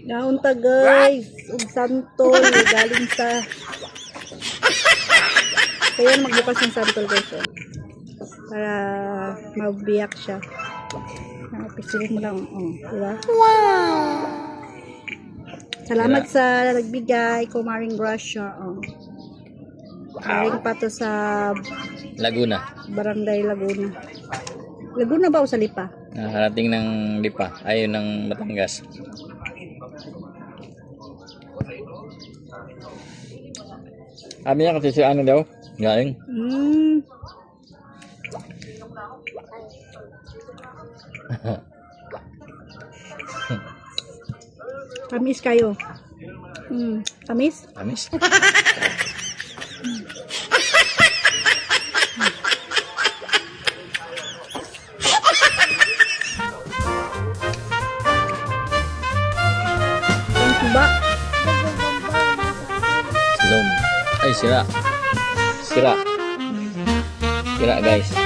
Naunta guys, ug santol galing sa kaya magbukas ng santol guys para mabiyak siya. Pisilin mo lang diba? Wow! Salamat sa nagbigay ko Maring Gracia. Galing pa to sa Laguna. Barangay Laguna. Laguna ba o sa Lipa? Nakarating ng Lipa. Ayun ng Batangas. Sabi niya kasi si ano daw? Galing. Tamis kayo. Tamis? Tamis. Yung tuba. Silom. Ay, sira. Sira. Sira guys.